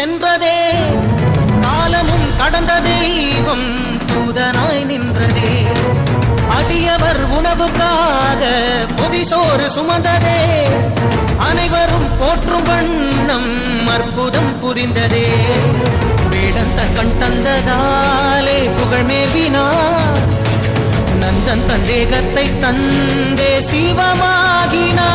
சென்றதே, காலமும் கடந்த தெய்வம் தூதனாய் நின்றதே. அடியவர் உணவுக்காக புதிசோறு சுமந்ததே, அனைவரும் போற்றும் வண்ணம் அற்புதம் புரிந்ததே. வேடந்த கண் தந்ததாலே புகழ் மேவினார், நந்தன் தந்தேகத்தை தந்தே சிவமாகினார்.